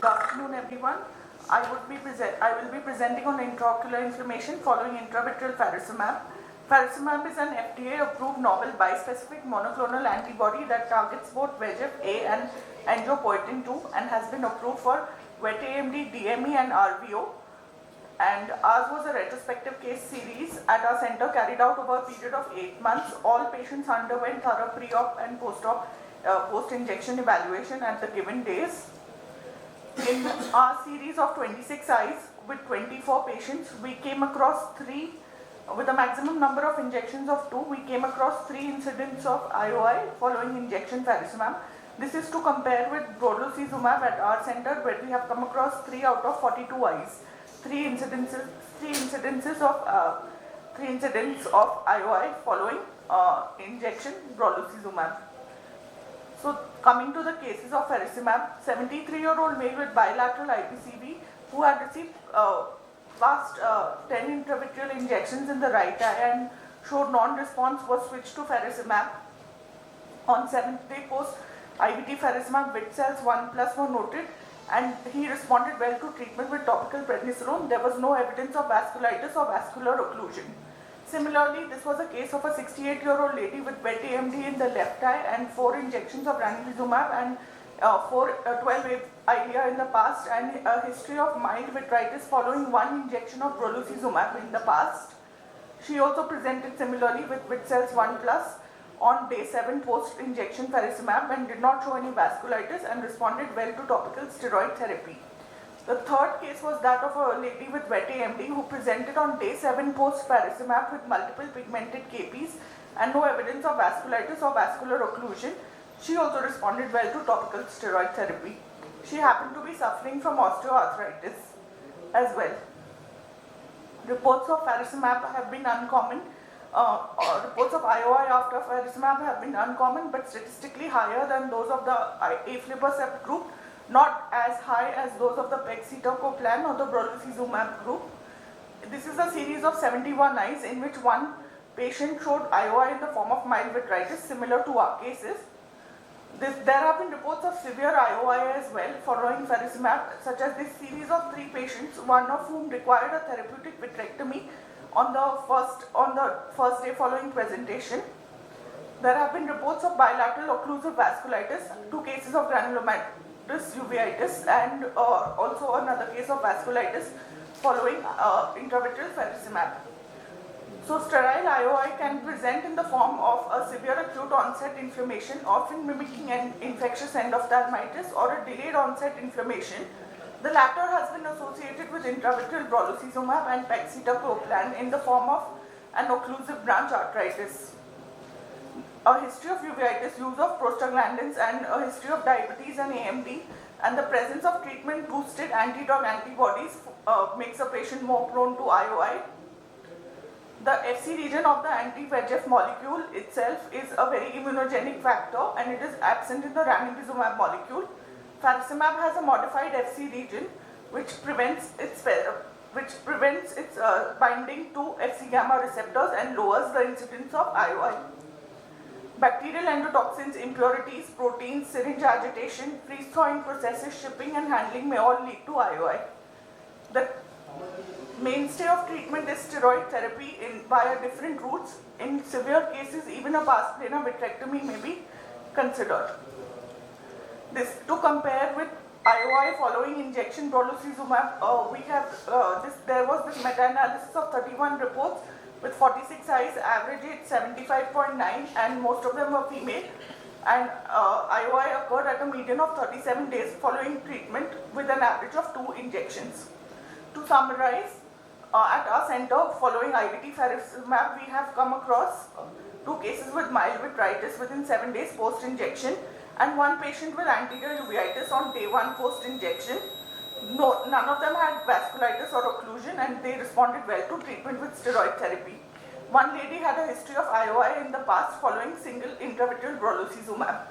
Good afternoon, everyone. I will be presenting on intraocular inflammation following intravitreal faricimab. Faricimab is an FDA-approved novel bispecific monoclonal antibody that targets both VEGF-A and angiopoietin-2 and has been approved for wet AMD, DME, and RVO. And ours was a retrospective case series at our center carried out over a period of 8 months. All patients underwent thorough pre-op and post-op post-injection evaluation at the given days. In our series of 26 eyes with 24 patients, we came across with a maximum number of injections of 2, we came across 3 incidents of IOI following injection faricimab. This is to compare with brolucizumab at our center, where we have come across 3 out of 42 eyes. 3 incidents of IOI following injection brolucizumab. So coming to the cases of faricimab, 73-year-old male with bilateral IPCV who had received past 10 intravitreal injections in the right eye and showed non-response was switched to faricimab. On 7th day post IVT faricimab, vit cells 1+ were noted and he responded well to treatment with topical prednisolone. There was no evidence of vasculitis or vascular occlusion. Similarly, this was a case of a 68-year-old lady with wet AMD in the left eye and 4 injections of ranibizumab and 12 Eylea in the past, and a history of mild vitritis following 1 injection of brolucizumab in the past. She also presented similarly with vit cells 1+ on day 7 post-injection faricimab and did not show any vasculitis and responded well to topical steroid therapy. The third case was that of a lady with wet AMD who presented on day 7 post-faricimab with multiple pigmented KPs and no evidence of vasculitis or vascular occlusion. She also responded well to topical steroid therapy. She happened to be suffering from osteoarthritis as well. Reports of faricimab have been uncommon. Reports of IOI after faricimab have been uncommon but statistically higher than those of the aflibercept group, not as high as those of the pegcetacoplan or the brolucizumab group. This is a series of 71 eyes in which 1 patient showed IOI in the form of mild vitritis similar to our cases. There have been reports of severe IOI as well following faricimab, such as this series of 3 patients, 1 of whom required a therapeutic vitrectomy on the first day following presentation. There have been reports of bilateral occlusive vasculitis, 2 cases of granulomatous uveitis, and also another case of vasculitis following intravitreal faricimab. So sterile IOI can present in the form of a severe acute onset inflammation, often mimicking an infectious endophthalmitis or a delayed onset inflammation. The latter has been associated with intravitreal brolucizumab and pegcetacoplan in the form of an occlusive branch arteritis. A history of uveitis, use of prostaglandins, and a history of diabetes and AMD, and the presence of treatment-boosted anti-drug antibodies makes a patient more prone to IOI. The Fc region of the anti-VEGF molecule itself is a very immunogenic factor and it is absent in the ranibizumab molecule. Faricimab has a modified Fc region which prevents its binding to Fc gamma receptors and lowers the incidence of IOI. Bacterial endotoxins, impurities, proteins, syringe agitation, freeze-thawing processes, shipping and handling may all lead to IOI. The mainstay of treatment is steroid therapy via different routes. In severe cases, even a pars plana vitrectomy may be considered. This to compare with IOI following injection brolucizumab, there was this meta-analysis of 31 reports with 46 eyes, average age 75.9, and most of them were female. And IOI occurred at a median of 37 days following treatment with an average of 2 injections. To summarize, at our center following IVT faricimab, we have come across 2 cases with mild vitritis within 7 days post-injection and 1 patient with anterior uveitis on day 1 post-injection. None of them had vasculitis or occlusion and they responded well to treatment with steroid therapy. 1 lady had a history of IOI in the past following single intravitreal brolucizumab.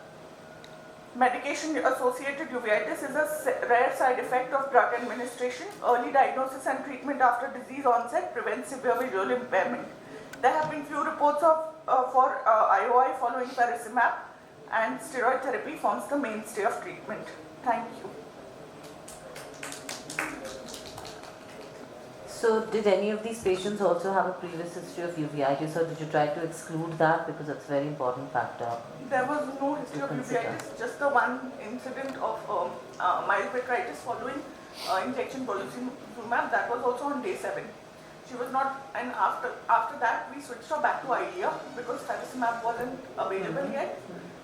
Medication-associated uveitis is a rare side effect of drug administration. Early diagnosis and treatment after disease onset prevents severe visual impairment. There have been few reports for IOI following faricimab, and steroid therapy forms the mainstay of treatment. Thank you. So did any of these patients also have a previous history of uveitis, or did you try to exclude that, because that's a very important factor? There was no history of consider. uveitis, just the one incident of mild vitritis following injection brolucizumab. That was also on day 7. She was not, and after that we switched her back to Eylea because faricimab wasn't available yet.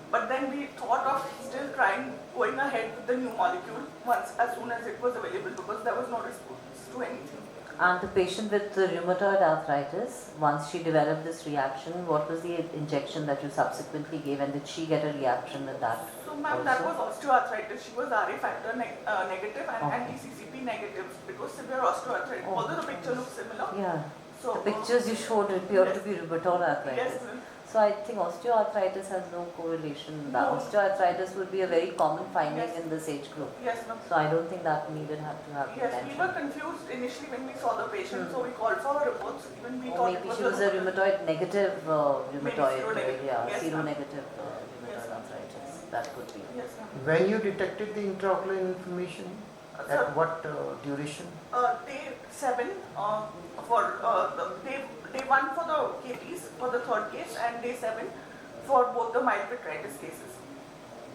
But then we thought of still going ahead with the new molecule as soon as it was available, because there was no response to anything. And the patient with the rheumatoid arthritis, once she developed this reaction, what was the injection that you subsequently gave, and did she get a reaction with that? So ma'am, that was osteoarthritis. She was RA factor negative and Okay. anti-CCP negative because severe osteoarthritis. Although the picture looks similar. Yeah. So The pictures you showed appear yes. to be rheumatoid arthritis. Yes, ma'am. So I think osteoarthritis has no correlation. The No. osteoarthritis would be a very common finding Yes. in this age group. Yes, ma'am. So I don't think that needed to have been Yes, we mentioned. were confused initially when we saw the patient, so we called for her reports. Even we Or thought maybe it was she was a rheumatoid negative rheumatoid, seronegative. yeah, Yes, seronegative Yes, rheumatoid ma'am. arthritis. That could be. Yes, ma'am. When you detected the intraocular inflammation, Sir, at what duration? day 7 for day 1 for the KPs for the third case, and day 7 for both the mild vitritis cases.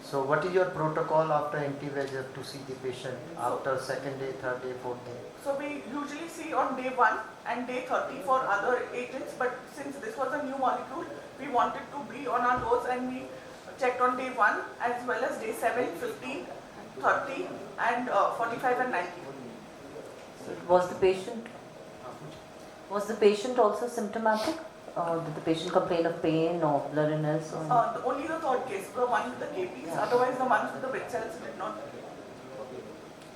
So what is your protocol after anti-VEGF to see the patient after second day, third day, fourth day? So we usually see on day 1 and day 30 for other agents, but since this was a new molecule, we wanted to be on our toes, and we checked on day 1 as well as day 7, 15, 30 and 45 and 90. So was the patient also symptomatic? Did the patient complain of pain or blurriness? Or Only the third case, the one with the KPs, otherwise the ones with the bed cells did not.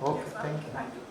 Okay, Yes, ma'am. thank you. Thank you.